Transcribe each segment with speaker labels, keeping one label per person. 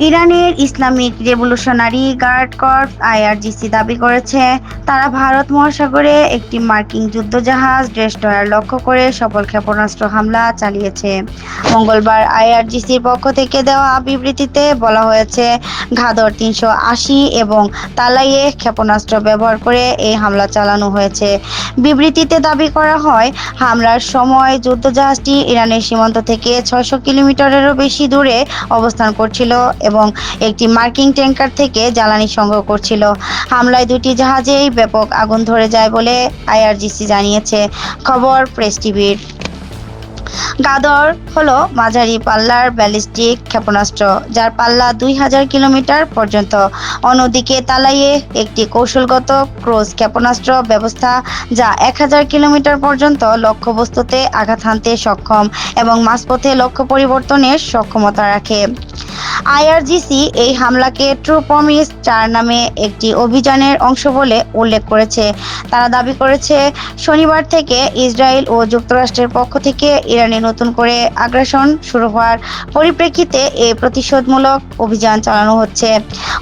Speaker 1: ইরানের Islamic revolutionary guard corps IRGC দাবি করেছে, তারা ভারত মহাসাগরে একটি মার্কিন যুদ্ধজাহাজ ডেস্ট্রয়ার লক্ষ্য করে সফল ক্ষেপণাস্ত্র হামলা চালিয়েছে। মঙ্গলবার আইআরজিসির পক্ষ থেকে দেওয়া বিবৃতিতে বলা হয়েছে, ঘাদর 380 এবং তালাইয়ে ক্ষেপণাস্ত্র ব্যবহার করে এই হামলা চালানো হয়েছে। বিবৃতিতে দাবি করা হয়, হামলার সময় যুদ্ধজাহাজটি ইরানের সীমান্ত থেকে 600 কিলোমিটারেরও বেশি দূরে অবস্থান করছিল এবং একটি মার্কিন ট্যাঙ্কার থেকে জ্বালানি সংগ্রহ করছিল। হামলায় দুটি জাহাজেই ব্যাপক আগুন ধরে যায় বলে আইআরজিসি জানিয়েছে, খবর প্রেস টিভির। গাদর হলো মাঝারি পাল্লার ব্যালিস্টিক ক্ষেপণাস্ত্র, যার পাল্লা 2000 কিলোমিটার পর্যন্ত। অন্যদিকে তালাইয়ে একটি কৌশলগত ক্রুজ ক্ষেপণাস্ত্র ব্যবস্থা, যা 1000 কিলোমিটার পর্যন্ত লক্ষ্যবস্তুতে আঘাত হানতে সক্ষম এবং মাঝপথে লক্ষ্য পরিবর্তনের সক্ষমতা রাখে। আইআরজিসি এই হামলাকে ট্রু প্রমিস 4 নামে একটি অভিযানের অংশ বলে উল্লেখ করেছে। তারা দাবি করেছে, শনিবার থেকে ইসরায়েল ও যুক্তরাষ্ট্রের পক্ষ থেকে ইরানে নতুন করে আগ্রাসন শুরু হওয়ার পরিপ্রেক্ষিতে এই প্রতিশোধমূলক অভিযান চালানো হচ্ছে।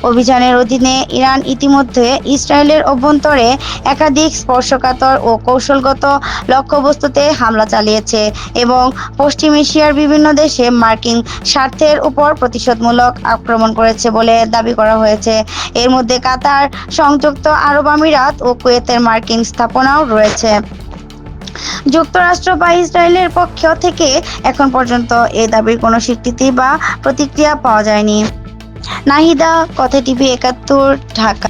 Speaker 1: অভিযানের অধীনে ইরান ইতিমধ্যে ইসরায়েলের অভ্যন্তরে একাধিক স্পর্শকাতর ও কৌশলগত লক্ষ্যবস্তুতে হামলা চালিয়েছে এবং পশ্চিম এশিয়ার বিভিন্ন দেশে মার্কিন স্বার্থের উপর প্রতিশোধমূলক আক্রমণ করেছে বলে দাবি করা হয়েছে। এর মধ্যে কাতার, সংযুক্ত আরব আমিরাত ও কুয়েতের মার্কিন স্থাপনাও রয়েছে। যুক্তরাষ্ট্র বা ইসরায়েলের পক্ষ থেকে এখন পর্যন্ত এই দাবির কোনো স্বীকৃতি বা প্রতিক্রিয়া পাওয়া যায়নি। নাহিদা, কথা টিভি 71, ঢাকা।